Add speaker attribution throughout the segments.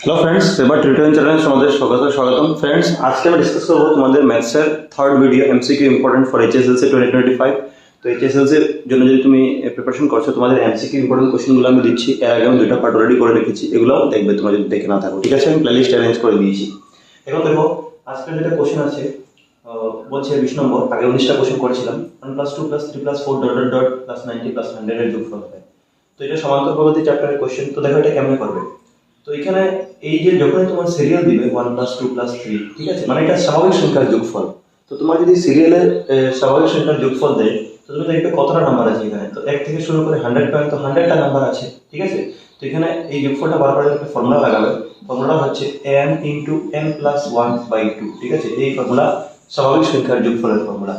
Speaker 1: Hello friends, এবার tutorial চ্যানেলে তোমাদের স্বাগতম ফ্রেন্ডস। আজকে আমরা ডিসকাস করবো তোমাদের ম্যাথসের third video MCQ important for HSLC 2025। তো এইচএসএলসি এর জন্য যদি তুমি প্রিপারেশন করছো, তোমাদের এমসিকিউ ইম্পর্টেন্ট কোশ্চেনগুলো আমি দিচ্ছি। এর আগে আমি দুটো পার্ট অলরেডি করে রেখেছি, এগুলো দেখবে তোমরা যদি দেখে না থাকো, ঠিক আছে? আমি প্লেলিস্ট অ্যারেঞ্জ করে দিয়েছি। এখন দেখো আজকের যেটা কোশ্চেন আছে, বলছে 20 নম্বর। আগে 19টা কোশ্চেন করেছিলাম। 1 + 2 + 3 + 4 ডট ডট ডট +90 + 100 এর যোগফল হবে। তো এটা সমান্তর প্রগতি চ্যাপ্টারের কোশ্চেন। তো দেখো এটা কেমন করবে। তো এখানে এই যে যখনই তোমার সিরিয়াল দিবে 1 + 2 + 3, ঠিক আছে, মানে এটা স্বাভাবিক সংখ্যার যোগফল। তো তোমার যদি সিরিয়ালের স্বাভাবিক সংখ্যার যোগফল দেয়, তো তুমি দেখবে কতটা নাম্বার আছে এখানে। তো 1 থেকে শুরু করে 100 পর্যন্ত 100টা নাম্বার আছে, ঠিক আছে। তো এখানে এই যোগফলটা বার করার একটা ফর্মুলা লাগাবে। ফর্মুলা হচ্ছে n × n + 1/2, ঠিক আছে। এই ফর্মুলা স্বাভাবিক সংখ্যার যোগফলের ফর্মুলা।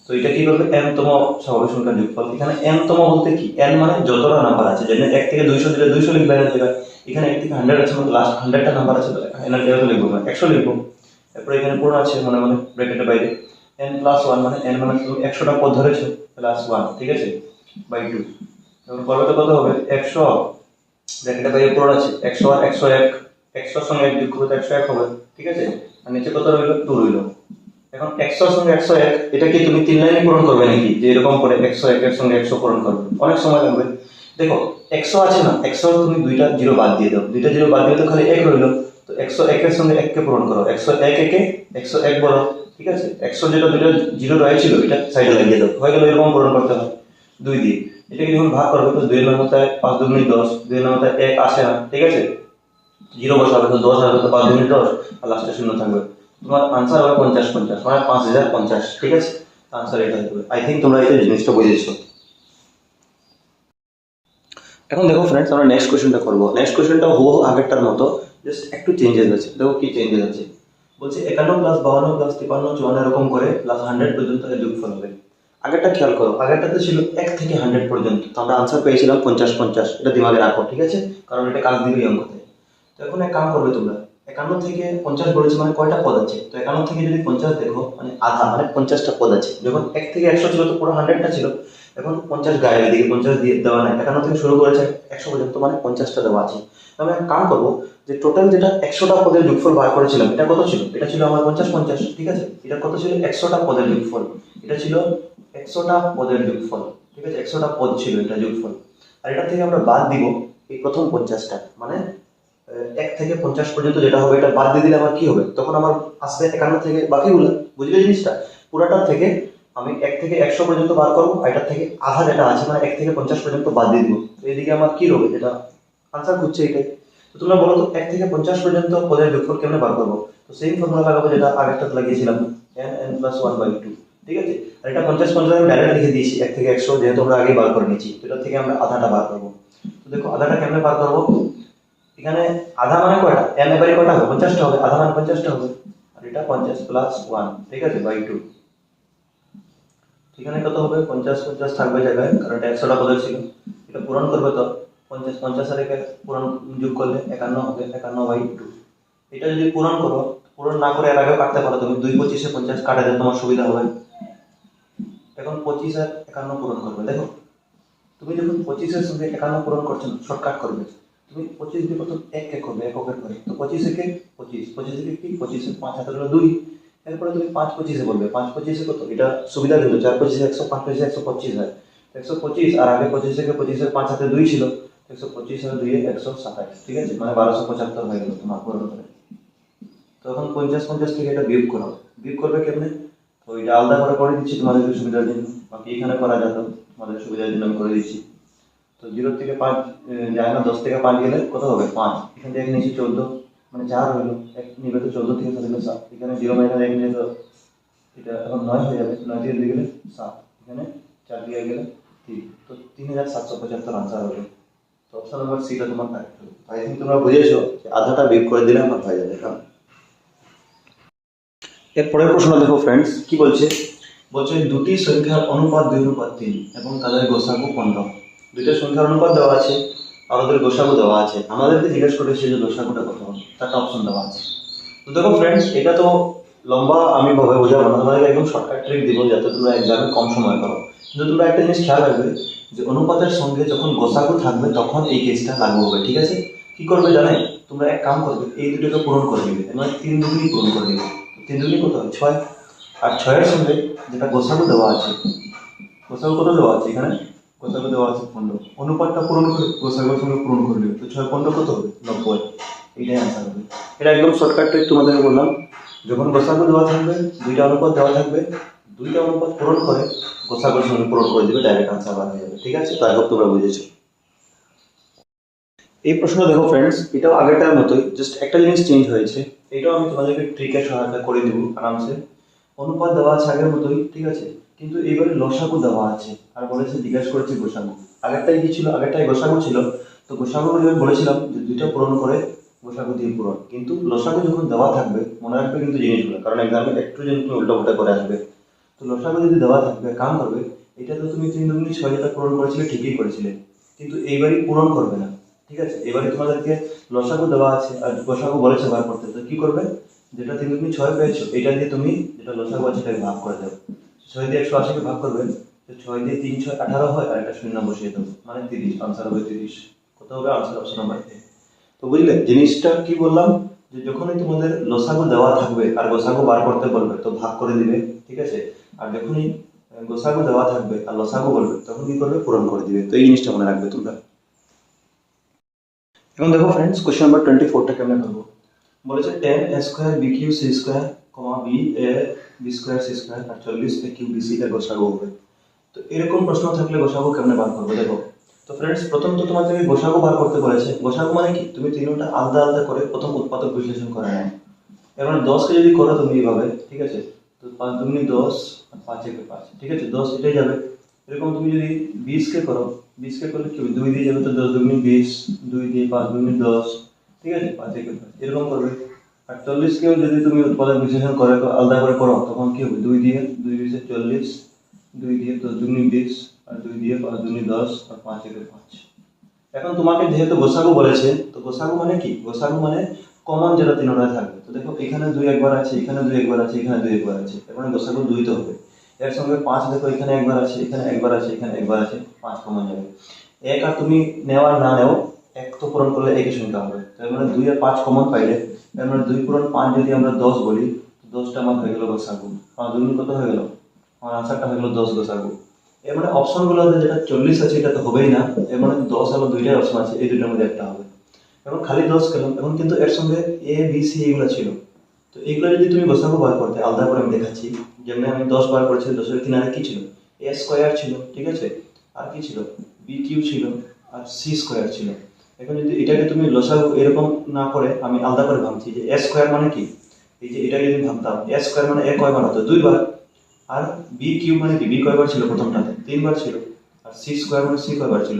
Speaker 1: তো এটা কি করবে, n তম স্বাভাবিক সংখ্যার যোগফল। এখানে n তম বলতে কি, n মানে যতটা নাম্বার আছে। যেমন 1 থেকে 200 দিলে 200 লিখবে না জায়গায়। এখানে 1 থেকে 100 আছে, মানে লাস্ট 100টা নাম্বার আছে, এর জায়গায় লিখবো না, 100 লিখবো। তারপর এখানে পূর্ণ আছে মনে মনে ব্র্যাকেটের বাইরে n + 1, মানে n মানে তুমি 100টা পদ ধরেছো +1, ঠিক আছে, /2। তখন করবে তো কত হবে, 100 ব্র্যাকেটের বাইরে পূর্ণ আছে 100 আর 101, 100 এর সঙ্গে 1 যোগ করলে 101 হবে, ঠিক আছে। আর নিচে কত রইলো, 2 রইলো। এখন 100 এর সঙ্গে 101 এটা কি তুমি 3 লাইনে পূরণ করবে নাকি, যে এরকম করে 101 এর সঙ্গে 100 পূরণ করবে? অনেক সময় লাগবে। দেখো 100 আছে না, 100 তুমি দুইটা জিরো বাদ দিয়ে দাও, দুইটা জিরো বাদ দিয়ে তো খালি 1 রইলো। তো 101 এর সঙ্গে 1 কে পূরণ করো, 101 একে 101 বলো, ঠিক আছে। 100 যেটা দুইটা জিরো রয়েছিল এটা সাইডে লাগিয়ে দাও, হয়ে গেল। এরকম পূরণ করতে হয় 2 দিয়ে। এটাকে যখন ভাগ করবে তো 2 এর মান হচ্ছে 5 × 2 = 10, 2 এর মান হচ্ছে 1 আসে না, ঠিক আছে। জিরো বসাবে তো 10 হবে, তো 5 × 2 = 10 আর লাস্টে শূন্য থাকবে। তোমার আনসার হবে 50 মানে 5050, ঠিক আছে। আনসার এটা হবে। আই থিঙ্ক তোমরা এই জিনিসটা বুঝেছো। এখন দেখো ফ্রেন্ডস, আমরা নেক্সট কোশ্চেনটা করব। নেক্সট কোশ্চেনটা হুবহু আগেরটার মতো, জাস্ট একটু চেঞ্জেস আছে। দেখো কি চেঞ্জেস আছে। বলছে 51 + 52 + 53 54 এরকম করে +100 পর্যন্ত এর যোগফল হবে। আগেরটা খেয়াল করো, আগেরটাতে ছিল 1 থেকে 100 পর্যন্ত। তো আমরা আনসার পেয়েছিলাম 50 এটা দিমাগে রাখো, ঠিক আছে, কারণ এটা কাজ দিবে এই অঙ্কতে। তো এখন এক কাম করবে তোমরা, 51 থেকে 50 বলেছে, মানে কয়টা পদ আছে? তো 51 থেকে যদি 50 দেখো, মানে আধা, মানে 50টা পদ আছে। যখন 1 থেকে 100 ছিল তো পুরো 100টা ছিল। এখন 50 গায়ের দিকে 50 দিয়ে দেওয়া নাই, 51 থেকে শুরু করেছে 100 পর্যন্ত, মানে 50টা দেওয়া আছে। তো আমি এক কাম করবো, যে টোটাল যেটা 100টা পদের যোগফল বার করেছিলাম, এটা কত ছিল? এটা ছিল আমার 50 ঠিক আছে। এটা কত ছিল? 100টা পদের যোগফল। এটা ছিল 100টা পদের যোগফল, ঠিক আছে। 100টা পদ ছিল এটা যোগফল। আর এটা থেকে আমরা বাদ দিব এই প্রথম 50টা, মানে 1 থেকে 50 পর্যন্ত যেটা হবে এটা বাদ দিয়ে দিলে আমার কি হবে? তখন আমার আসবে 51 থেকে বাকিগুলো। বুঝলে জিনিসটা? পুরাটার থেকে আমি 1 থেকে 100 পর্যন্ত বার করবো, এটার থেকে আধা যেটা আছে, মানে 1 থেকে 50 পর্যন্ত বাদ দিয়ে দিব। তো এদিকে আমার কি হবে, যেটা আনসার খুঁজছে এটাই। তো তোমরা বলো তো 1 থেকে 50 পর্যন্ত পদের যোগফল কেমনে বার করবো? তো সেম ফর্মুলা লাগাবো যেটা আগেরটাতে লাগিয়েছিলাম, n + 1/2, ঠিক আছে। আর এটা 50 আমি ডাইরেক্ট লিখে দিয়েছি 1 থেকে 100, যেহেতু আমরা আগে বার করে নিয়েছি। তো এটা থেকে আমরা আধাটা বার করবো। তো দেখো আধাটা কেমনে বার করবো। এখানে আধা মানে কয়টা, n এবারে কয়টা হবে? 50টা হবে। আধা মানে 50টা হবে। আর এটা 50 + 1, ঠিক আছে, /2। এখানে কত হবে? 50 থাকবে জায়গায়, কারণ এটা 100টা পদের ছিল। এটা পূরণ করবে তো 50 আর একে পূরণ যোগ করলে 51 হবে, 51/2। এটা যদি পূরণ করো, পূরণ না করে এর আগেও কাটতে পারো তুমি, 2 25 50 কাটা যায়, তোমার সুবিধা হবে। এখন 25 আর 51 পূরণ করবে। দেখো তুমি যখন 25 এর সঙ্গে 51 পূরণ করছো, শর্টকাট করবে। তুমি 25 দিয়ে প্রথম 1 কে করবে, এককের করে। তো 25 একে 25, 25 একে কি 25 এর 5 হাতে হলো 2। এরপরে তুমি 5 25 এ বলবে, 5 25 এ কত? এটা সুবিধা কিন্তু 4 25 100, 5 25 125 হয়। 125 আর আগে 25 থেকে 25 এর 5 হাতে 2 ছিল। 125 আর 2 এ 127, ঠিক আছে, মানে 1275 হয়ে গেল তোমার পূরণ করে। তখন 50 থেকে এটা বিয়োগ করো। বিয়োগ করবে কেমনে? তো এটা আলাদা করে দিচ্ছি তোমাদের সুবিধার জন্য, বাকি এখানে করা যেত, তোমাদের সুবিধার জন্য আমি করে দিচ্ছি। তো 0 থেকে 5 যায় না, 10 থেকে 5 গেলে কত হবে? 5। এখান থেকে নিচে 14, মানে 4 হলো। 1 নিবে তো 14 থেকে 7 গেলে 7। এখানে 0 মাইনাস 1 নিলে তো এটা এখন 9 হয়ে যাবে। 9 থেকে 2 গেলে 7, এখানে 4 দিয়ে গেলে 3। তো 3775 আনসার হবে। তো অপশন নাম্বার সিটা তোমার কারেক্ট হবে। আই থিঙ্ক তোমরা বুঝেছো যে আধাটা বিয়োগ করে দিলে আমার হয়ে যাবে কারণ। এর পরের প্রশ্ন দেখো ফ্রেন্ডস, কি বলছে। বলছে দুটি সংখ্যার অনুপাত 2:3 এবং তাদের গোসাগু 15। দুইটা সংখ্যার অনুপাত দেওয়া আছে আর ওদের গোসাগু দেওয়া আছে। আমাদেরকে জিজ্ঞেস করেছে যে গোসাগুটা কত হবে, তারটা অপশন দেওয়া আছে। তো দেখো ফ্রেন্ডস, এটা তো লম্বা আমি ভাবে বোঝাবো না, তোমাদেরকে একদম শর্টকাট ট্রিক দিব যাতে তোমরা এক্সামে কম সময় করো। কিন্তু তোমরা একটা জিনিস খেয়াল রাখবে যে অনুপাতের সঙ্গে যখন গোসাগু থাকবে তখন এই কেসটা লাগু হবে, ঠিক আছে। কি করবে জানে, তোমরা এক কাম করবে, এই দুটোকে পূরণ করে দিবে, মানে 3 দুগুণই পূরণ করে দিবে। 3 দুগুণই কত হয়? 6। আর 6-এর সঙ্গে যেটা গোসাগু দেওয়া আছে, গোসাগু কত দেওয়া আছে এখানে? গোসাগু দেওয়া আছে 15, অনুপাতটা পূরণ করে গোসাগুর সঙ্গে পূরণ করে দিবে। তো 6 15 কত হবে? 90। এইটাই আনসার হবে। এটা একদম শর্টকাট ট্রিক তোমাদের বললাম। যখন গোসাগু দেওয়া থাকবে, দুইটা অনুপাত দেওয়া থাকবে, দুইটা অনুপাত পূরণ করে গোসাগুর সঙ্গে পূরণ করে দিবে, ডাইরেক্ট আনসার বার হয়ে যাবে। ঠিক আছে? তো আই হোপ তোমরা বুঝেছো। এই প্রশ্নটা দেখো ফ্রেন্ডস, এটাও আগেরটার মতোই, জাস্ট একটা জিনিস চেঞ্জ হয়েছে। এটাও আমি তোমাদেরকে ট্রিকের সহায়তা করে দেবো আরামসে। অনুপাত দেওয়া আছে আগের মতোই, ঠিক আছে, কিন্তু এইবারে লসাগু দেওয়া আছে আর বলেছে জিজ্ঞাসা করেছে গোসাগু। আগেরটাই কি ছিল? আগেরটাই গোসাগু ছিল। তো গোসাগু বলেছিলাম যে দুইটা পূরণ করে গোসাগু দিয়ে পূরণ, কিন্তু লসাগু যখন দেওয়া থাকবে মনে রাখবে কিন্তু জিনিসগুলো, কারণ এক্সামে একটু যেন তুমি উল্টোপাল্টা করে আসবে। তো লসাগু যদি দেওয়া থাকবে, কাম করবে, এটা তো তুমি 3 দুগুণী 6 যেটা পূরণ করেছিলে ঠিকই করেছিলে, কিন্তু এইবারই পূরণ করবে না। ঠিক আছে? এবারে তোমাদেরকে লসাগু দেওয়া আছে আর গোসাগু বলেছে বার করতে, তো কি করবে? যেটা 3 দুগুণী 6 পেয়েছো, এটা দিয়ে তুমি যেটা লসাগু আছে সেটাকে ভাগ করে দেবে। 6 দিয়ে 180 কে ভাগ করবে, তো 6 দিয়ে 3 6 18 হয়, আর একটা শূন্য বসিয়ে দেবো, মানে 30। আনসার হবে 30। কত হবে? Answer option number A. তো বুঝলে জিনিসটা কি বললাম, যে যখনই তোমাদের লসাগু দেওয়া থাকবে আর গোসাগু বার করতে বলবে তো ভাগ করে দিবে। ঠিক আছে? আর যখনই গোসাগু দেওয়া থাকবে আর লসাগু বলবে তখন কি করবে? পূরণ করে দিবে। তো এই জিনিসটা মনে রাখবে তোমরা। এখন দেখো ফ্রেন্ডস, কোশ্চেন নাম্বার 24টা কেমনে করবো। বলেছে 10 a square b cube c square b a b square c square আর 40 a কিউ বি সি এর গোসাগু হবে। তো এরকম প্রশ্ন থাকলে গোসাগু কেমনে বার করবো দেখো। তো ফ্রেন্ডস, প্রথম তো তোমাদেরকে গোসাগু বার করতে বলেছে। গোসাগু মানে কি? তুমি তিনটা আলাদা আলাদা করে প্রথম উৎপাদক বিশ্লেষণ করে নাও। এবার 10কে যদি করো তুমি এইভাবে, ঠিক আছে, তো 5 দুগুণে 10 আর 5 একে 5, ঠিক আছে, 10 এটাই যাবে। এরকম তুমি যদি 20কে করো, 20কে করলে কি হবে? 2 দিয়ে যাবে, তো 10 দুগুণে 20, 2 দিয়ে 5 দুগুণে 10, ঠিক আছে, 5 একে 5 এরকম করবে। আর 40কেও যদি তুমি উৎপাদক বিশ্লেষণ করে আলাদা করে করো তখন কি হবে? 2 দিয়ে 2 20 40, 2 দিয়ে 10 দুগুণে 20, আর 2 দিয়ে 5 দুগুণে 10, আর 5 একে 5। এখন তোমাকে যেহেতু গোসাগু বলেছে, তো গোসাগু মানে কি? গোসাগু মানে কমন যেটা তিনটায় থাকবে। তো দেখো এখানে 2 একবার আছে, এখানে 2 একবার আছে, এখানে 2 একবার আছে, এর মানে গোসাগু 2 তো হবে। এর সঙ্গে 5 দেখো এখানে একবার আছে, এখানে একবার আছে, এখানে একবার আছে, 5 কমন যাবে। 1 আর তুমি নেও আর না নেও, 1 তো পূরণ করলে একই সংখ্যা হবে। তার মানে 2 আর 5 কমন পাইলে, তার মানে 2 পূরণ 5 যদি আমরা 10 বলি, তো 10টা আমার হয়ে গেল গোসাগু। 5 দুগুণ কত হয়ে গেল? আমার আনসারটা হয়ে গেল 10 গোসাগু। এর মানে অপশনগুলোতে যেটা 40 আছে এটা তো হবেই না, এর মানে 10 হলো দুইটাই অপশন আছে, এই দুইটার মধ্যে একটা হবে। এখন খালি 10 গেল। এখন কিন্তু এর সঙ্গে এ বি সি এগুলো ছিল, তো এইগুলো যদি তুমি গোসাগু বার করতে, আলাদা করে আমি দেখাচ্ছি। যেমন আমি 10 বার করেছি, 10 এর 3 আর কি ছিল? এ স্কয়ার ছিল, ঠিক আছে, আর কি ছিল? বি কিউ ছিল, আর সি স্কয়ার ছিল। এখন যদি এটাকে তুমি লসাগু এরকম না করে আমি আলাদা করে ভাবছি যে এ স্কয়ার মানে কি, এই যে এটাকে যদি ভাবতাম এ স্কয়ার মানে এ কয়বার হতো? 2 বার। আর বি কিউব মানে কি? বি কয়বার ছিল প্রথমটাতে? 3 বার ছিল। আর সি স্কয়ার মানে সি কয়বার ছিল?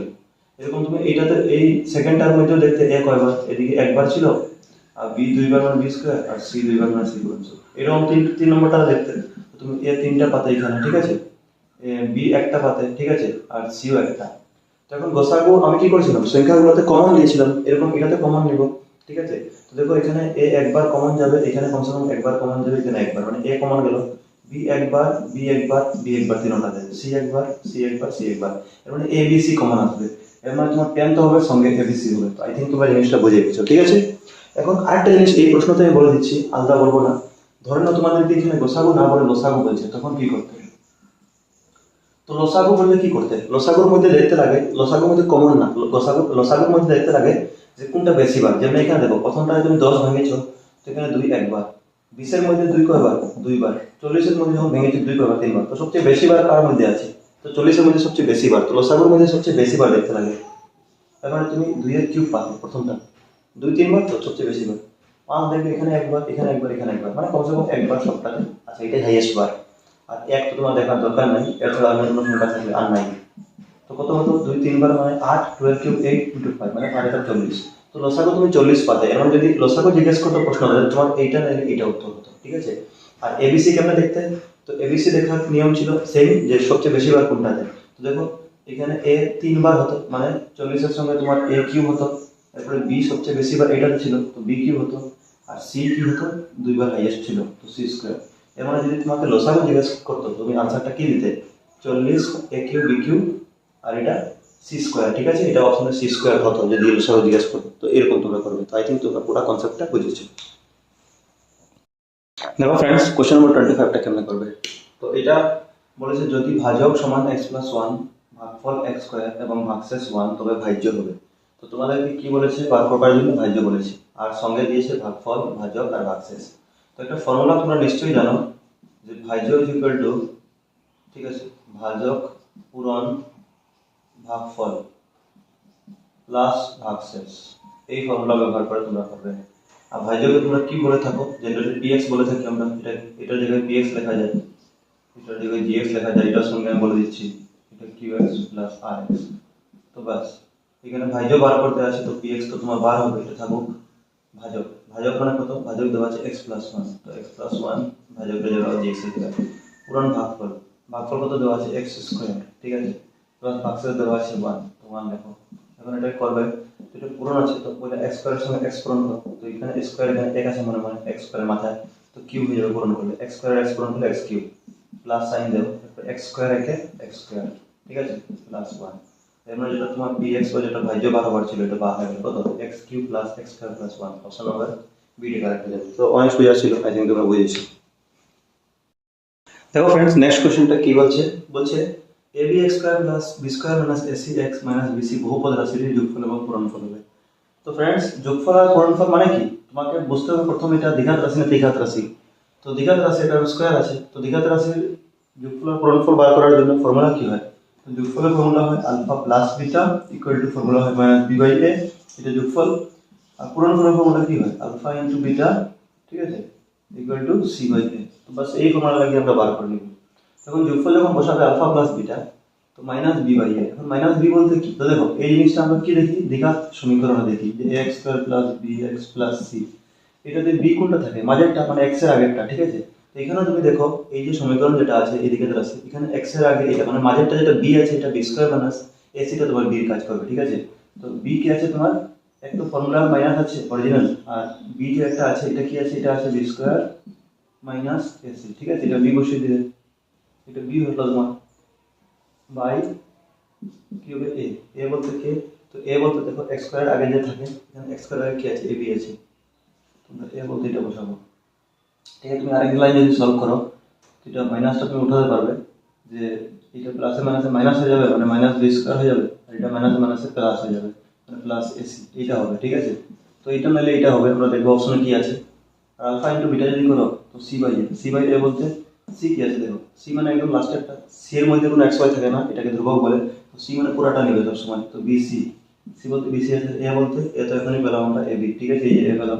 Speaker 1: এরকম তুমি এইটাতে এই সেকেন্ডটার মধ্যেও দেখতে এ কয়বার, এদিকে একবার ছিল, আর বি 2 বার মানে বি স্কয়ার, আর সি 2 বার মানে সি স্কয়ার। এরকম 3 নম্বরটা দেখতে তুমি এ 3টা পাতে এখানে, ঠিক আছে, বি একটা পাতে, ঠিক আছে, আর সিও একটা। তো এখন গোসাগু আমি কি করেছিলাম? সংখ্যাগুলোতে কমন নিয়েছিলাম, এরকম এটাতে কমন নিব, ঠিক আছে। তো দেখো এখানে এ একবার কমন যাবে, এখানে কমসে কম একবার কমন যাবে, এখানে একবার, মানে এ কমন গেল, বি একবার, বি একবার, বি একবার, তিনটা দেবে, সি একবার, সি একবার, সি একবার, এর মানে এ বি সি কমন আসবে। এর মানে তোমার 10 তো হবে, সঙ্গে এ বি সি হবে। তো আই থিঙ্ক তোমরা জিনিসটা বুঝে গেছো, ঠিক আছে। এখন আরেকটা জিনিস এই প্রশ্নতে আমি বলে দিচ্ছি, আলাদা বলবো না। ধরে নাও তোমাদেরকে এখানে গোসাগু না বলে লসাগু বলছে, তখন কি করতে? তো লসাগু বললে কি করতে? লসাগুর মধ্যে দেখতে লাগে, লসাগুর মধ্যে কমন না, লসাগুর মধ্যে দেখতে লাগে যে কোনটা বেশি বার। যেমন এখানে দেখো প্রথমটায় তুমি 10 ভেঙেছো, তো এখানে 2 একবার, 20 এর মধ্যে 2 কয়বার? 2 বার। 40 এর মধ্যে যখন ভেঙেছো 2 কয়বার? 3 বার। তো সবচেয়ে বেশি বার কার মধ্যে আছে? তো 40 এর মধ্যে সবচেয়ে বেশি বার, তো লসাগুর মধ্যে সবচেয়ে বেশি বার দেখতে লাগে। তার মানে তুমি 2 এর কিউব পাবে প্রথমটা, 2 3 বার, তো সবচেয়ে বেশি বার। 5 দেখবে এখানে একবার, এখানে একবার, এখানে একবার, মানে কমসে কম একবার সবটাতে। আচ্ছা, এটাই হাইয়েস্ট বার। আর 1 তো তোমার দেখার দরকার নাই, এর ছাড়া অন্য কোনো সংখ্যা থাকলে আর নাই। তো কত হতো? 2 3 বার মানে 8, 12 কিউব 8 × 5 মানে 8 এটা 40। তো লসাগু তুমি 40 পাতে। এখন যদি লসাগু জিজ্ঞেস করতো প্রশ্ন, তোমার এইটা না এইটা উত্তর হতো, ঠিক আছে। আর এবিসি কেমনে দেখতে? তো এবিসি দেখার নিয়ম ছিল সেম, যে সবচেয়ে বেশি বার কোনটাতে। তো দেখো এখানে এ 3 বার হতো, মানে 40 এর সঙ্গে তোমার এ কিউব হতো, তারপরে বি সবচেয়ে বেশি বার এটাতে ছিল, তো বি কিউব হতো, আর সি কি হতো? 2 বার হাইয়েস্ট ছিল, তো সি স্কয়ার। এর মানে যদি তোমাকে লসাগু জিজ্ঞেস করতো তুমি আনসারটা কি দিতে? 40 এ কিউব বি কিউব, আর এটা সি স্কোয়ার, ঠিক আছে, এটা অপশনে সি স্কোয়ার হতো যদি এর সঙ্গে জিজ্ঞেস করতো, তো এরকম তোমরা করবে। তো আই থিঙ্ক তোমরা পুরো কনসেপ্টটা বুঝেছো। দেখো ফ্রেন্ডস, কোশ্চেন নম্বর 25টা কেমনে করবে। তো এটা বলেছে যদি ভাজক সমান x+1, ভাগফল x স্কোয়ার এবং ভাগশেষ 1, তবে ভাজ্য হবে। তো তোমাদেরকে কি বলেছে, বার করবার জন্য ভাজ্য বলেছে, আর সঙ্গে দিয়েছে ভাগফল, ভাজক আর ভাগশেষ। তো একটা ফর্মুলা তোমরা নিশ্চয়ই জানো যে ভাজ্য ইজ ইকুয়াল টু, ঠিক আছে, ভাজক পূরণ ভাগফল প্লাস ভাগশেষ। এই ফর্মুলা ব্যবহার করে তোমরা করবে। আর ভাজ্যকে তোমরা কি বলে থাকো, যেটাকে পিএক্স বলে থাকি আমরা, এটার জায়গায় পিএক্স লেখা যায়, এটার জায়গায় জিএক্স লেখা যায়, এটার সঙ্গে আমি বলে দিচ্ছি এটা কিউএক্স প্লাস আরএক্স। তো ব্যাস, এখানে ভাজ্য বার করতে আছে, তো পিএক্স তো তোমার বার হবে, এটা থাকুক ভাজক। ভাজক মানে কত, ভাজক দেওয়া আছে x+1, তো x+1 ভাজকটা দেওয়া আছে x এর জায়গায়, পুরান ভাগফল, ভাগফল কত দেওয়া আছে x স্কয়ার, ঠিক আছে, প্লাস ভাগশেষ দেওয়া আছে 1, তো 1 দেখো। এখন এটা করবে, এটা পূরণ আছে, তো বলে x স্কয়ারের সঙ্গে x পূরণ করো, তো এখানে স্কয়ার এখানে এক আছে মনে মনে, x স্কয়ারের মাথায়, তো কিউব হয়ে যাবে পূরণ করলে, x স্কয়ার x পূরণ করলে x কিউব, প্লাস সাইন দাও, তারপর x স্কয়ার একে x স্কয়ার, ঠিক আছে, প্লাস 1। এর মানে যেটা তোমার px বা যেটা ভাজ্য বার হবার ছিল, এটা বার হয়ে গেল কত, x cube plus x square plus 1। Option number b টি কারেক্ট হয়ে যাবে। তো অনেক সোজা ছিল, আই থিঙ্ক তোমরা বুঝেছো। দেখো ফ্রেন্ডস, নেক্সট কোশ্চেনটা কি বলছে, বলছে ab x square plus b square minus ac x minus bc বহুপদ রাশির যোগফল এবং পূরণফল হবে। তো ফ্রেন্ডস, যোগফল আর পূরণফল মানে কি তোমাকে বুঝতে হবে প্রথমে, এটা দ্বিঘাত রাশি না ত্রিঘাত রাশি। তো দ্বিঘাত রাশি, এটা স্কয়ার আছে, তো দ্বিঘাত রাশির যোগফল আর পূরণফল বার করার জন্য ফর্মুলা কি হয়, তো যোগফলের ফর্মুলা হয় alpha plus beta equal to formula হয় মাইনাস বি বাই এ, এটা যোগফল। আর পূরণফলের ফর্মুলা কি হয়, আলফা ইনটু বিটা, ঠিক আছে, ইকুয়াল টু সি বাই এ। তো বাস এই ফর্মুলা লাগিয়ে আমরা বার করে নিব। তখন যোগফল যখন বসাবে আলফা প্লাস বিটা, তো মাইনাস বি বাই এ। এখন মাইনাস বি বলতে কি, তো দেখো এই জিনিসটা আমরা কি দেখি, দ্বিঘাত সমীকরণে দেখি যে a x square plus b x plus c, এটাতে বি কোনটা থাকে, মাঝেরটা মানে এক্স এর আগেরটা, ঠিক আছে। তো এখানে তুমি দেখো এই যে সমীকরণ যেটা আছে এদিকে আছে, এখানে এক্স এর আগে এটা মানে মাঝেরটা যেটা বি আছে, এটা বি স্কয়ার মাইনাস এসিটা তোমার বি এর কাজ করবে, ঠিক আছে। তো বি কি আছে তোমার, একটা ফর্মুলা মাইনাস আছে অরিজিনাল, আর বি যে একটা আছে এটা কি আছে, এটা আছে বি স্কয়ার মাইনাস এসি, ঠিক আছে, এটা বি বসিয়ে দিলে এটা বি হলো তোমার বাই কি হবে এ, এ বলতে কে, তো এ বলতে দেখো এক্স স্কয়ার আগে যে থাকে, এখানে এক্স স্কয়ার আগে কি আছে, এ বি আছে, তোমরা এ বলতে এটা বসাবো, ঠিক আছে। তুমি আরেক লাইন যদি সলভ করো, এটা মাইনাসটা তুমি উঠাতে পারবে, যে এটা প্লাসে মাইনাসে মাইনাস হয়ে যাবে, মানে মাইনাস বি স্কয়ার হয়ে যাবে, আর এটা মাইনাসে মাইনাসে প্লাস হয়ে যাবে, মানে প্লাস এসি, এইটা হবে, ঠিক আছে। তো এইটা নাহলে এইটা হবে, আমরা দেখবো অপশনে কি আছে। আর আলফা ইনটু বিটা যদি করো, তো C by A, C by A বলতে সি কি আছে দেখো, সি মানে একদম লাস্টেরটা, সি এর মধ্যে কোনো এক্স ওয়াই থাকে না, এটাকে ধ্রুবক বলে, তো সি মানে পুরাটা নেবে সব সময়, তো বি সি, সি বলতে বিসি আছে, এ বলতে এ তো এখনই পেলাম আমরা এ বি, ঠিক আছে, এই যে এ পেলাম।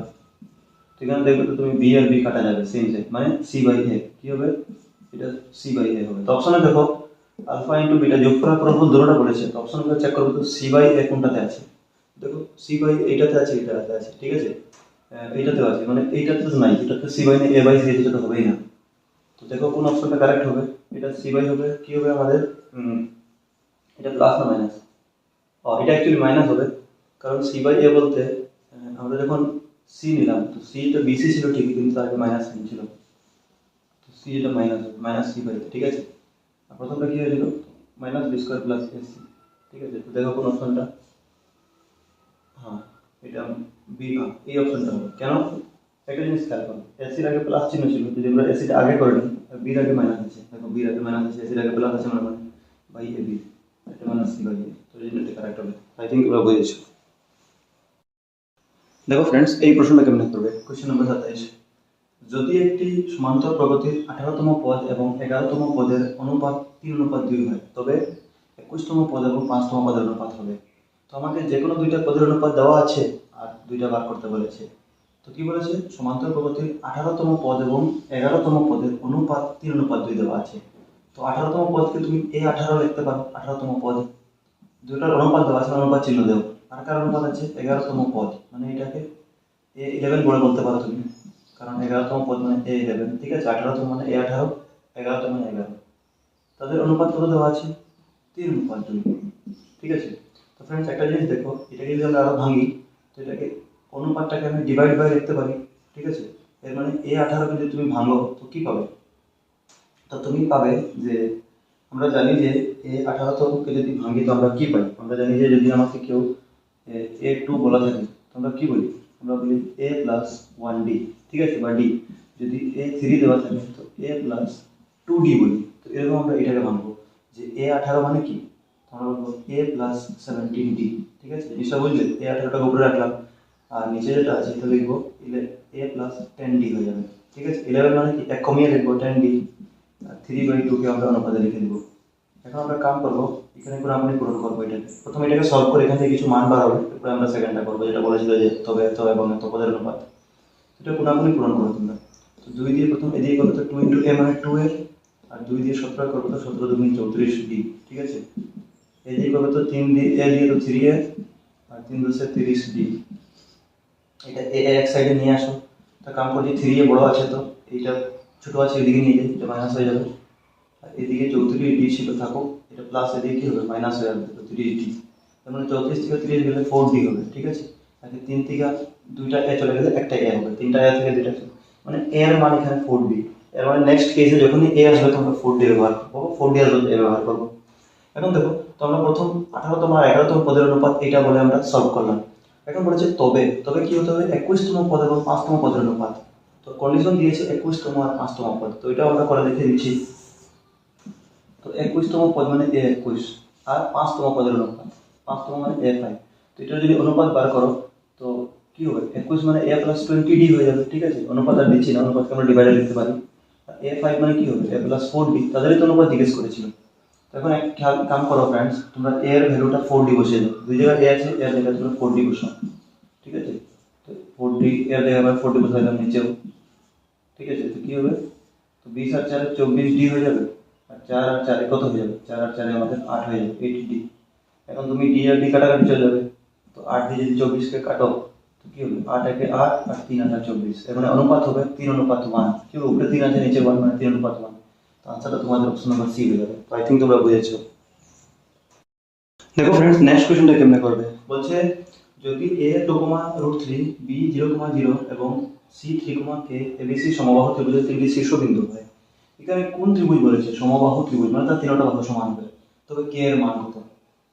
Speaker 1: তো এখানে দেখবে তো তুমি বি আর বি কাটা যাবে, সেম সেম, মানে সি বাই এ কি হবে, এটা সি বাই এ হবে। তো অপশনে দেখো আলফা ইনটু বিটা যোগ করার পর দুটোটা বলেছে, তো অপশন গুলো চেক করবে, তো সি বাই এ কোনটাতে আছে, দেখো সি বাই এইটাতে আছে, এটাতে আছে, ঠিক আছে, এইটাতেও আছে, মানে এইটাতে তো নাই, এটাতে সি বাই নেই, এ বাই সি এটা তো হবেই না। তো দেখো কোন অপশনটা কারেক্ট হবে, এটা সি বাই হবে, কি হবে আমাদের, এটা প্লাস না মাইনাস, এটা অ্যাকচুয়ালি মাইনাস হবে, কারণ সি বাই এ বলতে আমরা যখন সি নিলাম, তো সিটা বিসি ছিল ঠিকই, কিন্তু তার আগে মাইনাস সাইন ছিল, তো সি এটা মাইনাস মাইনাস সি বাই, ঠিক আছে। আর প্রথমটা কি হয়েছিল, minus b square plus ac, ঠিক আছে। তো দেখো কোন অপশনটা, হ্যাঁ এটা বি, এই অপশনটা হবে। কেন, একটা জিনিস খেয়াল করো, এসির আগে প্লাস চিহ্ন ছিল, যদি আমরা এসিটা আগে করে নিই, বির আগে মাইনাস আছে, দেখো বির আগে মাইনাস আছে, এসির আগে প্লাস আছে, মানে বাই এ বি, এটা মাইনাস সি বাই এ, তো এই জন্য কারেক্ট হবে। আই থিঙ্ক তোমরা বুঝেছো। দেখো ফ্রেন্ডস, এই প্রশ্নটা কেমন করবে, কোশ্চেন নম্বর 27, যদি একটি সমান্তর প্রগতির 18তম পদ এবং 11তম পদের অনুপাত 3:2 হয়, তবে 21তম পদ এবং 5তম পদের অনুপাত হবে। তো আমাকে যে কোনো দুইটা পদের অনুপাত দেওয়া আছে, আর দুইটা বার করতে বলেছে। তো কি বলেছে, সমান্তর প্রগতির 18তম পদ এবং 11তম পদের অনুপাত 3:2 দেওয়া আছে। তো 18তম পদকে তুমি a18 লিখতে পারো, 18তম পদ, দুইটার অনুপাত দেওয়া আছে, অনুপাত চিহ্ন দেও, আর কার অনুপাত আছে 11তম পদ, মানে এটাকে a11 বলে বলতে পারো তুমি, কারণ 11তম পদ মানে a11, ঠিক আছে, 18তম মানে a18, 11তম মানে 11, তাদের অনুপাত কত দেওয়া আছে, 3:2, ঠিক আছে। তো ফ্রেন্ডস একটা জিনিস দেখো, এটাকে যদি আমরা আরো ভাঙি, তো এটাকে অনুপাতটাকে আমি ডিভাইড বাই লিখতে পারি, ঠিক আছে। এর মানে a18 কে যদি তুমি ভাঙো, তো কি পাবে, তো তুমি পাবে যে আমরা জানি যে A18 যদি ভাঙি তো আমরা কি পাই? আমরা জানি যে যদি আমাকে কেউ A2 বলা থাকে তো আমরা কি বলি? আমরা বলি A প্লাস 1D, ঠিক আছে, বা D। যদি A3 দেওয়া থাকে তো A প্লাস 2D বলি। তো এরকম আমরা এটাকে ভাঙবো যে A18 মানে কি, আমরা বলবো A প্লাস 17D, ঠিক আছে। জিনিসটা বুঝলে? A18টাকে উপরে রাখলাম আর নিচে যেটা আছে এটা লিখবো A প্লাস 10D হয়ে যাবে, ঠিক আছে। 11 মানে কি, এক কমিয়ে লিখবো 10D, আর 3/2 কে আমরা অনুপাতে লিখে দেবো। এখন আমরা কাম করবো, এখানে পুরোপুরি পূরণ করবো এটাকে। প্রথমে এটাকে সলভ করে এখান থেকে কিছু মান বার হবে, তারপরে আমরা সেকেন্ডটা করবো, যেটা বলেছিল যে তবে এত এবং এত পদের অনুপাত। এটা পুরোপুরি পূরণ করো তোমরা। তো 2 দিয়ে প্রথম এদিকে করবে তো 2 ইন্টু a মানে 2 এর, আর 2 দিয়ে 17 করবে তো 17 দুগুণ 34D, ঠিক আছে। এদিকে করবে তো 3 দিয়ে a দিয়ে তো 3 এর, আর 3 দুসে 30D। এটা a এক সাইডে নিয়ে আসো। তো কাম করছি 3 এ বড় আছে তো এইটা ছোট আছে এদিকে নিয়ে যাই, এটা মাইনাস হয়ে যাবে। আর এদিকে 34D ছিল থাকো, এটা প্লাস এদিকে কি হবে মাইনাস হয়ে যাবে, তো 30D। তার মানে 34 থেকে 30 গেলে 4D হবে, ঠিক আছে। আর 3 থেকে 2টা a চলে গেলে একটা a হবে, 3টা a থেকে 2টা মানে a এর মান এখানে 4D। এর মানে নেক্সট কেসে যখনই a আসবে তখন 4D ব্যবহার করব, 4D আসবে a ব্যবহার করব। এখন দেখো, তো আমরা প্রথম 18তম আর 11তম পদের অনুপাত এটা বলে আমরা সলভ করলাম। এখন বলেছে তবে তবে কি হতে হবে 21তম পদ এবং 5তম পদের অনুপাত। তো কন্ডিশন দিয়েছে 21তম আর 5তম পদ, তো এটা আমরা করে দেখে দিচ্ছি। তো 21তম পদ মানে a21 আর 5তম পদের অনুপাত, 5তম মানে a5। তো এটা যদি অনুপাত বার করো তো কি হবে, 21 মানে a প্লাস 20D হয়ে যাবে, ঠিক আছে। অনুপাত আর দিচ্ছি না, অনুপাতকে আমরা ডিভাইডে লিখতে পারি। আর a5 মানে কি হবে, a প্লাস 4D, তাদেরই তো অনুপাত জিজ্ঞেস করেছিল। তো এখন এক কাম করো ফ্রেন্ডস, তোমরা a এর ভ্যালুটা 4D বসিয়ে দাও। দুই জায়গায় a আছে, এর জায়গায় তোমরা 4D বসাও, ঠিক আছে। তো 4D এর জায়গায় আমরা 4D বসাইলাম নিচেও, ঠিক আছে। তো কি হবে, তো 20 আর 4 24D হয়ে যাবে, আর 4 আর 4 কত হয়ে যাবে, 4 আর 4 আমাদের 8 হয়ে যাবে, 8D। এখন তুমি D আর D কাটাকাটি চলে যাবে, তো 8 দিয়ে যদি 24 কে কাটো তো কি হবে, 8 একে 8 আর 3 আর 24, এর মানে অনুপাত হবে 3:1। কি হবে, উপরে 3 আছে নিচে 1 মানে 3:1। তো আনসারটা তোমাদের অপশন নাম্বার সি হয়ে যাবে। তো আই থিঙ্ক তোমরা বুঝেছো। দেখো ফ্রেন্ডস, নেক্সট কোশ্চেনটা কেমনে করবে বলছে, যদি a 2,√3 b 0,0 এবং c 3,k abc সমবাহু ত্রিভুজের তিনটি শীর্ষবিন্দু হয়, এখানে কোন ত্রিভুজ বলেছে সমবাহু ত্রিভুজ, মানে তার তিনটা বাহু সমান হবে, তবে k এর মান কত।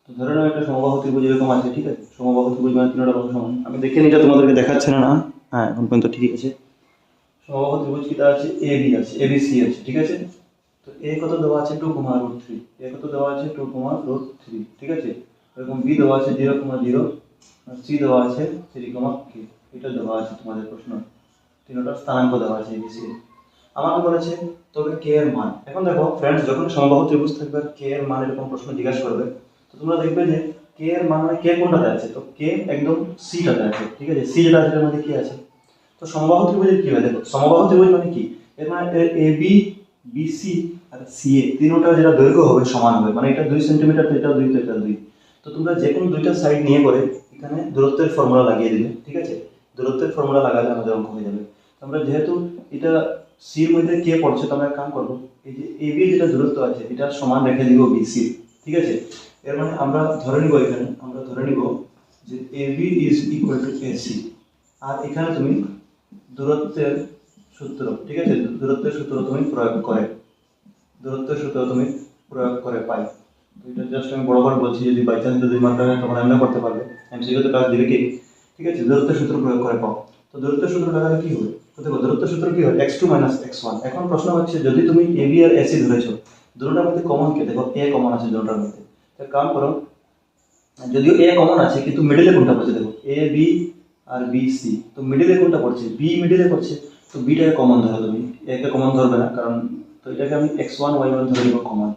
Speaker 1: তো ধরে নাও একটা সমবাহু ত্রিভুজ এরকম আছে, ঠিক আছে। সমবাহু ত্রিভুজ মানে তিনটা বাহু সমান। আমি দেখে নিটা তোমাদেরকে দেখাচ্ছে না, হ্যাঁ এখন পর্যন্ত ঠিক আছে। সমবাহু ত্রিভুজ কিটা আছে, ab আছে, abc আছে, ঠিক আছে। তো a কত দেওয়া আছে 2,√3, a কত দেওয়া আছে 2,√3, ঠিক আছে। এরকম b দেওয়া আছে 0,0 আর c দেওয়া আছে 3,k, এটা দেওয়া আছে তোমাদের প্রশ্ন। তিনটা স্থানাঙ্ক দেওয়া আছে abc। আমাকে বলেছে তবে k এর মান। এখন দেখো ফ্রেন্ডস, যখন সমবাহু ত্রিভুজ থাকবে আর k এর মান এরকম প্রশ্ন জিজ্ঞাসা করবে, তো তোমরা দেখবে যে k এর মান মানে k কোনটাতে আছে, তো k একদম c টাতে আছে, ঠিক আছে। c যেটা আছে এর মধ্যে কি আছে। তো সমবাহু ত্রিভুজের কি হয় দেখো, সমবাহু ত্রিভুজ মানে কি, এর মানে ab bc আর ca তিনটা যেটা দৈর্ঘ্য হবে সমান হবে, মানে এটা 2 সেন্টিমিটার, তো এটা 2, তো এটা 2। তো তোমরা যে কোনো দুইটা সাইড নিয়ে করে এখানে দূরত্বের ফর্মুলা লাগিয়ে দিবে, ঠিক আছে। দূরত্বের ফর্মুলা লাগালে আমাদের অঙ্ক হয়ে যাবে। আমরা যেহেতু এটা c এর মধ্যে কে পড়ছে, তো আমরা এক কাম করব, এই যে ab যেটা দূরত্ব আছে এটা সমান রেখে দিব bc, ঠিক আছে। এর মানে আমরা ধরে নিব, এখানে আমরা ধরে নিব যে ab is equal to ac। আর এখানে তুমি দূরত্বের সূত্র, ঠিক আছে, দূরত্বের সূত্র তুমি প্রয়োগ করে, দূরত্বের সূত্র তুমি প্রয়োগ করে পাই। তো এটা জাস্ট আমি বরাবর বলছি, যদি বাই চান্স যদি মানটা হয় তখন এমনি করতে পারবে, এমসিকিউ তে কাজ দিবে কি, ঠিক আছে। দূরত্বের সূত্র প্রয়োগ করে পাও। তো দূরত্বের সূত্র লাগালে কি হবে, তো দেখো দূরত্বের সূত্র কি হয় x2 - x1। এখন প্রশ্ন হচ্ছে যদি তুমি ab আর ac ধরেছো, দুটোটার মধ্যে কমন কি, দেখো a কমন আছে দুটোটার মধ্যে। তো কাম করো, যদিও a কমন আছে কিন্তু মিডলে কোনটা পড়ছে, দেখো a b R b c, তো মিডলে কোনটা পড়ছে, b মিডলে পড়ছে। তো b টাকে কমন ধরো তুমি, a কে কমন ধরবে না কারণ, তো এটাকে আমি x1 y1 ধরে নিব কমন।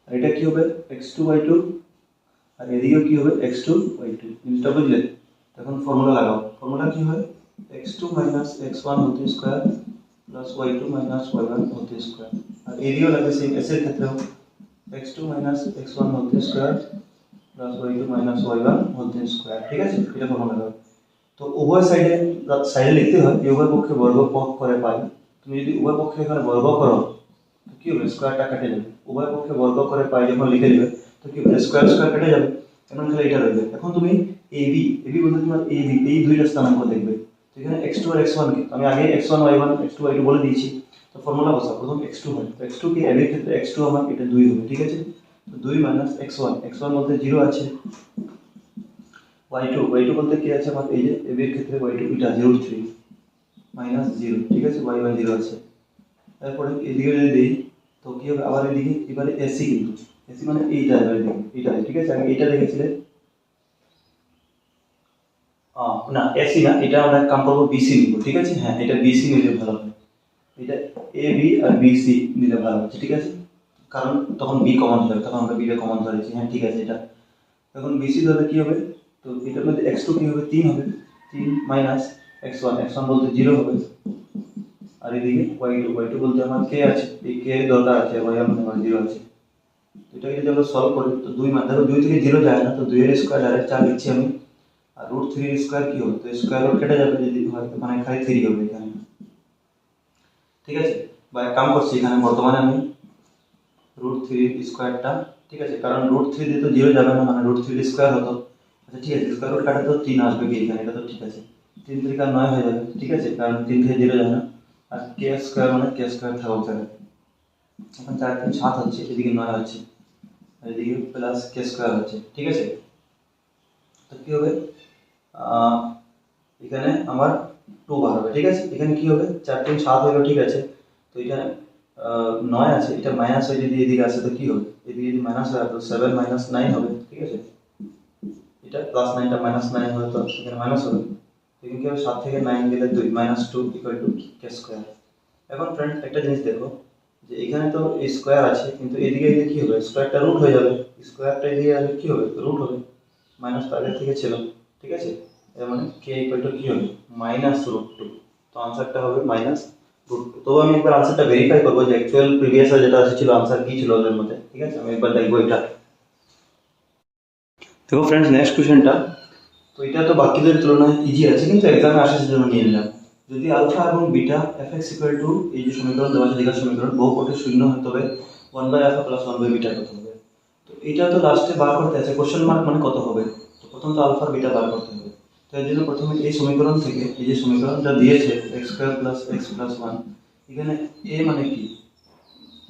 Speaker 1: আর এটা কি হবে x2 y2, আর এদিকেও কি হবে x2 y2। জিনিসটা বুঝলে? এখন ফর্মুলা লাগাও, ফর্মুলা কি হয় x2 - x1 whole square plus y2 - y1 whole square. আর এদিকেও লাগবে সেম, s এর ক্ষেত্রেও x2 - x1 whole square plus y2 - y1 whole square, ঠিক আছে। এটা ফর্মুলা লাগাও। তো উভয় সাইডে সাইডে লিখতে হয় যে উভয় পক্ষে বর্গ করে পাই। তুমি যদি উভয় পক্ষে এখানে বর্গ করো তো কি হবে, স্কয়ারটা কেটে যাবে। উভয় পক্ষে বর্গ করে পাই যখন লিখে দিবে তো কি হবে, স্কয়ার স্কয়ার কেটে যাবে, এখন খালি এটা রইবে। এখন তুমি ab ab বলতে তোমার ab এই দুইটা স্থানাঙ্ক দেখবে। তো এখানে x2 আর x1 কে আমি আগে x1 y1 x2 y2 বলে দিয়েছি। তো ফর্মুলা বসাও, প্রথম x2 হয়, তো x2 কি a এর ক্ষেত্রে x2 আমার এটা 2 হবে, ঠিক আছে। তো 2 মাইনাস x1 বলতে 0 আছে, y2 বলতে কি আছে আমার, এই যে a এর ক্ষেত্রে y2 এটা √3 মাইনাস 0, ঠিক আছে, y1 0 আছে। তারপরে এদিকে যদি দিই তো কি হবে, আবার এদিকে এবারে এসি, কিন্তু এসি মানে এইটা, এবারে দেখুন এইটা, ঠিক আছে। আমি এইটা দেখেছিলে, না এসি না, এটা আমরা কাম করবো বিসি নিব, ঠিক আছে। হ্যাঁ, এটা বিসি নিলে ভালো হবে, এটা এ বি আর বিসি নিলে ভালো হচ্ছে, ঠিক আছে, কারণ তখন বি কমন ধরে, তখন আমরা বিটা কমন ধরেছি। হ্যাঁ ঠিক আছে, এটা এখন বিসি ধরলে কি হবে, তো এটার মধ্যে x2 কি হবে, 3 হবে, 3 মাইনাস x1 বলতে 0 হবে, আর এদিকে y2 বলতে আমার কে আছে, এই কে দরকার আছে, y1 আমার 0 আছে। তো এটাকে যদি আমরা সলভ করি তো 2 মান দেখো, 2 থেকে 0 যায় না, তো 2 এর স্কয়ার ডাইরেক্ট 4 লিখছি আমি, আর √3 এর স্কয়ার কি হবে, তো স্কয়ার রুট কেটে যাবে যদি হয়, মানে খালি 3 হবে এখানে, ঠিক আছে। বা এক কাম করছি, এখানে বর্তমানে আমি √3 স্কয়ারটা, ঠিক আছে, কারণ √3 দিয়ে তো 0 যাবে না, মানে √3 স্কয়ার হতো, আচ্ছা ঠিক আছে, স্কয়ার রুট কাটা তো 3 আসবে কি এখানে, এটা তো ঠিক আছে, 3 3 আর 9 হয়ে যাবে, ঠিক আছে, কারণ 3 থেকে 0 যায় না, আর কে স্কয়ার মানে কে স্কয়ার থাকবে জায়গায়, এখন 4 3 7 হচ্ছে, এদিকে 9 হচ্ছে, আর এদিকে প্লাস কে স্কয়ার হচ্ছে, ঠিক আছে। তো কি হবে, এখানে আমার 2 বার হবে, ঠিক আছে। এখানে কি হবে, 4 3 7 হলো, ঠিক আছে। তো এটা 9 আছে, এটা মাইনাস হয়ে যদি এদিকে আসে তো কি হবে, এদিকে যদি মাইনাস হয় তো 7 মাইনাস 9 হবে, ঠিক আছে। এটা প্লাস 9টা মাইনাস 9 হবে, তো এখানে মাইনাস হবে, এখানে কি হবে, 7 থেকে 9 গেলে 2 minus 2 equal to K square. এখন ফ্রেন্ড একটা জিনিস দেখো, যে এখানে তো এই স্কয়ার আছে, কিন্তু এদিকে এদিকে কি হবে, স্কয়ারটা রুট হয়ে যাবে, স্কয়ারটা এদিকে আসলে কি হবে, রুট হবে, মাইনাস তো আগে থেকে ছিল, ঠিক আছে। এর মানে কে ইকুয়াল টু কি হবে, -√2, তো আনসারটা হবে -√2। তো আমি একবার আনসারটা ভেরিফাই করবো যে অ্যাকচুয়াল প্রিভিয়াস যেটা ছিল আনসার কি ছিল ওদের মধ্যে, ঠিক আছে। আমি একবার দেখবো এটা। দেখো ফ্রেন্ডস, নেক্সট কোশ্চেনটা, তো এটা তো বাকিদের তুলনায় ইজি আছে, কিন্তু এক্সামে আসার জন্য নিয়ে নিলাম। যদি আলফা এবং বিটা fx ইকুয়াল টু, এই যে সমীকরণ দেওয়া আছে, দীঘার সমীকরণ, বহুপদে শূন্য হতে হবে, 1/α প্লাস 1/β কত হবে। তো এটা তো লাস্টে বার করতে আছে, কোশ্চেন মার্ক মানে কত হবে, তো প্রথম তো আলফা বিটা বার করতে হবে। তো এর জন্য প্রথমে এই সমীকরণ থেকে, এই যে সমীকরণটা দিয়েছে x² + x + 1, এখানে a মানে কি,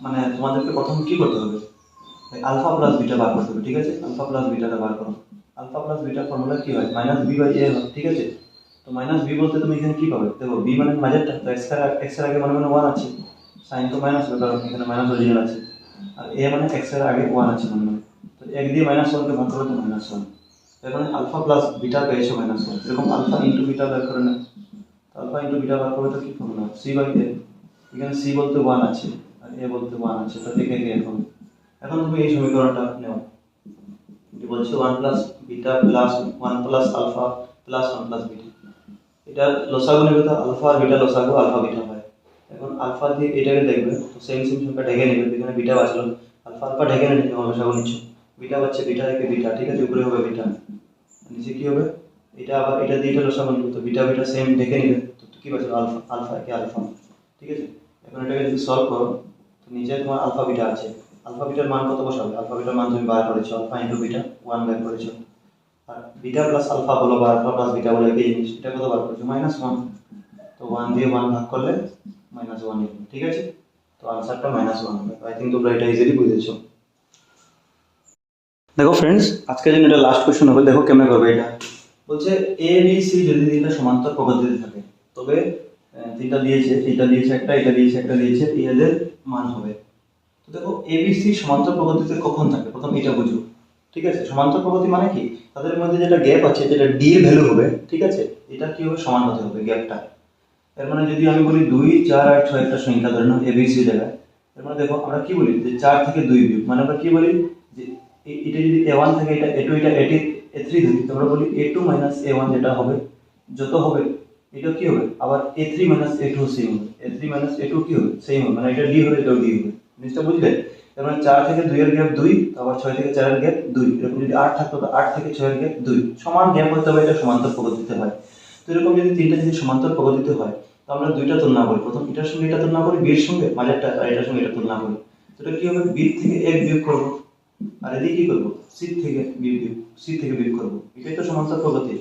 Speaker 1: মানে তোমাদেরকে প্রথম কি করতে হবে, আলফা প্লাস বিটা বার করতে হবে, ঠিক আছে। আলফা প্লাস বিটাটা বার করো, আলফা প্লাস বিটা ফর্মুলা কি হয়, -b/a হয়, ঠিক আছে। তো -b বলতে তুমি এখানে কি পাবে, দেখো b মানে মাঝেরটা, তো x এর আগে মানে 1 আছে, sin তো মাইনাস হবে কারণ এখানে মাইনাস অরিজিনাল আছে, আর a মানে x এর আগে 1 আছে মানে, তো 1 দিয়ে -1 কে ভাগ করলে তো -1, তার মানে আলফা প্লাস বিটা পেয়েছো -1। এরকম আলফা ইনটু বিটা বের করে না, আলফা ইনটু বিটা বার করবে তো কি ফর্মুলা, c/a, এখানে c বলতে 1 আছে আর a বলতে 1 আছে, তো দেখে কে হবে। এখন তুমি এই সমীকরণটা নাও, যে বলছে 1 plus beta plus 1 plus alpha plus 1 plus beta, এটা লসাগু নেবে, তো আলফা আর বিটা লসাগু আলফা বিটা হয়। এখন আলফা দিয়ে এটাকে দেখবে, তো সেম সংখ্যা ঢেকে নেবে, এখানে বিটা বাঁচলো, আলফা আলফা ঢেকে নেবে, যখন লসাগু নিচ্ছ, বিটা বাচ্চা, বিটা একে বিটা, ঠিক আছে, উপরে হবে বিটা, নিচে কি হবে, এটা আবার এটা দিয়ে এটা লসাগু নিবে, তো বিটা বিটা সেম ঢেকে নেবে, তো কি বাঁচলো, আলফা আলফা একে আলফা, ঠিক আছে। এখন এটাকে যদি সলভ করো, তো নিচে তোমার আলফা বিটা আছে, আলফা বিটার মান কত বসাবে, আলফা বিটার মান তুমি বার করেছো, আলফা ইনটু বিটা 1 বের করেছো, আর বিটা প্লাস আলফা বলো বা আলফা প্লাস বিটা বলো একই জিনিস, এটা কত বার করেছো, -1, তো 1 দিয়ে 1 ভাগ করলে -1 হবে, ঠিক আছে। তো আনসারটা -1 হবে। আই থিংক তোমরা এটা ইজিলি বুঝেছো। দেখো ফ্রেন্ডস, আজকের জন্য এটা লাস্ট কোশ্চেন হবে, দেখো কেমন করবে এটা। বলছে এ বি সি যদি তিনটা সমান্তর প্রকৃতিতে থাকে, তবে তিনটা দিয়েছে, এটা দিয়েছে একটা, এটা দিয়েছে একটা, দিয়েছে এদের মান হবে। তো দেখো এ বি সি সমান্তর প্রকৃতিতে কখন থাকে, প্রথম এটা বুঝো, ঠিক আছে। সমান্তর প্রকৃতি মানে কি, তাদের মধ্যে যেটা গ্যাপ আছে, যেটা ডি এর ভ্যালু হবে, ঠিক আছে, এটা কি হবে, সমান হতে হবে গ্যাপটা। এর মানে যদি আমি বলি 2 4 আর 6 একটা সংখ্যা ধরে নাও এ বি সি জায়গায়, এর মানে দেখো আমরা কি বলি যে 4 থেকে 2 বিয়োগ, মানে আমরা কি বলি যে এটা যদি a1 থেকে এটা a2 এটা a3 ধরি, তো আমরা বলি a2 a1 যেটা হবে যত হবে, এটা কি হবে, আবার a3 a2 সেম হবে, a3 a2 কি হবে, সেম হবে, মানে এটা d হবে, এটাও d হবে, জিনিসটা বুঝলে। তার মানে 4 থেকে 2 এর গ্যাপ 2, আবার 6 থেকে 4 এর গ্যাপ 2, এরকম যদি 8 থাকতো তো 8 থেকে 6 এর গ্যাপ 2, সমান গ্যাপ হতে হবে, এটা সমান্তর প্রকৃতিতে হয়। তো এরকম যদি তিনটা যদি সমান্তর প্রকৃতিতে হয়, তো আমরা দুইটা তুলনা করি, প্রথম এটার সঙ্গে এটা তুলনা করি, বি এর সঙ্গে মাঝেরটা, আর এটার সঙ্গে এটা তুলনা করি, তো এটা কি হবে, বি থেকে 1 বিয়োগ করব, আর এদিকে কি করব, সি থেকে বিয়োগ করব, এটাই তো সমান্তর প্রকৃতি।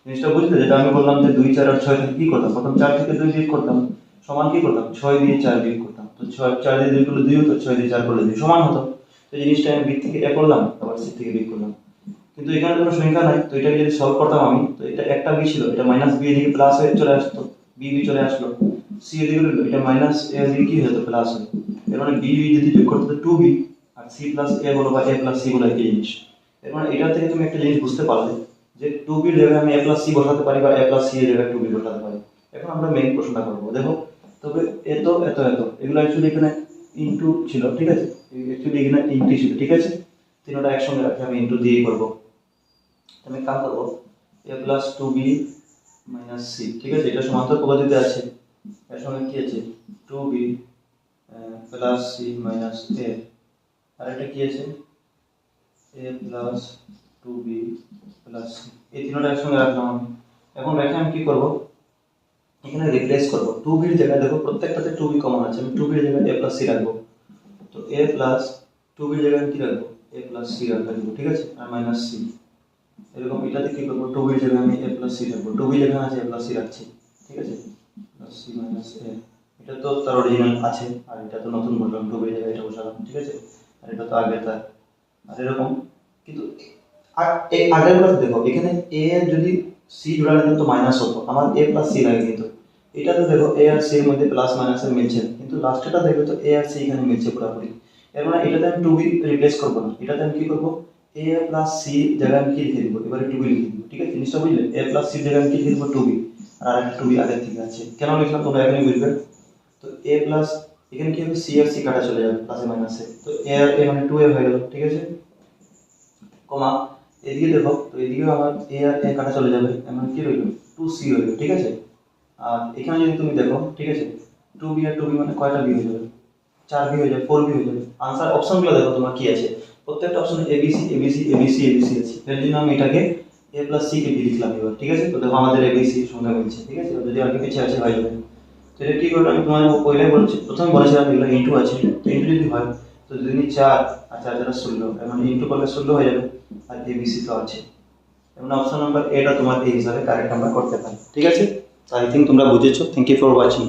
Speaker 1: জিনিসটা বুঝলে, যেটা আমি বললাম যে 2 4 আর 6 থেকে কি করতাম, প্রথম 4 থেকে 2 বিয়োগ করতাম, সমান কি করতাম 6 দিয়ে 4 বিয়োগ করতাম, তো 4 দিয়ে 2 করলে 2 হতো, 6 দিয়ে 4 করলে 2 সমান হতো। তো এই জিনিসটা আমি বি থেকে এ করলাম, আবার সি থেকে বি করলাম, কিন্তু এখানে কোনো সংখ্যা নাই, তো এটাকে যদি সলভ করতাম আমি, তো এটা একটা বি ছিল, এটা মাইনাস বি এদিকে প্লাস হয়ে চলে আসতো, বি বি চলে আসলো, সি এদিকে হলো এটা মাইনাস এ এদিকে কি হতো প্লাস হতো, এর মানে বি বি যদি যোগ করতে 2b, আর সি প্লাস এ বলো বা এ প্লাস সি বলো একই জিনিস। এর মানে এটা থেকে তুমি একটা জিনিস বুঝতে পারলে যে 2b এর জায়গায় আমি a প্লাস সি বসাতে পারি বা a প্লাস সি এর জায়গায় 2b বসাতে পারি। এখন আমরা মেইন প্রশ্নটা করব, দেখো তবে এত এত এত এগুলো অ্যাকচুয়ালি এখানে ইনটু ছিল, ঠিক আছে, অ্যাকচুয়ালি এখানে ইনটু ছিল, ঠিক আছে, তিনটা একসঙ্গে রাখি আমি ইনটু দিয়েই করব। আমি কাজ করব a plus 2b minus C, ঠিক আছে, এটা সমান্তরাল পদ্ধতিতে আছে, এর সঙ্গে কি আছে 2b প্লাস সি মাইনাস এ, আর এটা কি আছে a plus 2b plus C, এই তিনটা একসঙ্গে রাখলাম আমি। এখন রেখে আমি কি করব, এখানে রিপ্লেস করব 2b এর জায়গায়, দেখো প্রত্যেকটাতে 2b কমন আছে, আমি 2b এর জায়গায় a প্লাস সি রাখবো, তো a প্লাস 2b এর জায়গায় কি রাখবো a প্লাস সি রাখবো, ঠিক আছে, আর মাইনাস সি, এরকম এটাতে কি করব 2b এর জায়গায় আমি a প্লাস সি রাখবো, 2b যেখানে আছে a প্লাস সি রাখছি, ঠিক আছে, প্লাস সি মাইনাস এ, এটা তো তার অরিজিনাল আছে, আর এটা তো নতুন বললাম 2b এর জায়গায় এটা বসালাম, ঠিক আছে, আর এটা তো আগে তার, আর এরকম। কিন্তু আর এই আগের কথা দেখো, এখানে a এর যদি সি জোড়া নিতাম তো মাইনাস হতো, আমার a প্লাস সি লাগে, কিন্তু এটা তো দেখো a আর সি এর মধ্যে প্লাস মাইনাস এর মিলছে, কিন্তু লাস্টেটা দেখো তো a আর সি এখানে মিলছে পুরোপুরি। এর মানে এটাতে আমি 2b রিপ্লেস করব না, এটাতে আমি কি করব a প্লাস সি জায়গায় আমি কি লিখে দিব, এবারে 2b লিখে দিব, ঠিক আছে, জিনিসটা বুঝলে, a প্লাস সি জায়গায় আমি কি লিখে দিব 2b, আর একটা 2b আগে থেকে আছে, কেন লিখলাম তোমরা এখনই বুঝবে। তো a প্লাস এখানে কি হবে, সি আর সি কাটা চলে যাবে প্লাসে মাইনাসে, তো a আর a মানে 2a হয়ে গেল, ঠিক আছে, কমা এদিকে দেখো, তো এদিকেও আমার a আর a কাটা চলে যাবে, মানে কি রইল 2c রইল, ঠিক আছে, আর এখানে যদি তুমি দেখো, ঠিক আছে, 2b আর 2b মানে কয়টা b হয়ে যাবে, 4b হয়ে যাবে, 4b হয়ে যাবে। আনসার অপশনগুলো দেখো তোমার কি আছে, প্রত্যেকটা অপশনে abc abc abc abc আছে, এর জন্য আমি এটাকে a plus c K b লিখলাম এবার, ঠিক আছে, তো দেখো আমাদের abc সঙ্গে মিলছে, ঠিক আছে, যদি আগে পিছে আছে হয়ে যাবে। তো এটা কি করলাম, আমি তোমাদের পয়লাই বলেছি, প্রথমে বলেছিলাম এগুলো ইনটু আছে, তো ইনটু যদি হয় তো 2 × 4 আর 4 × 16, মানে ইনটু করলে 16 হয়ে যাবে, আর abc তো আছে, এবং অপশন নাম্বার এটা তোমার এই হিসাবে কারেক্ট আমরা করতে পারি, ঠিক আছে। আই থিঙ্ক তোমরা বুঝেছো। Thank you for watching.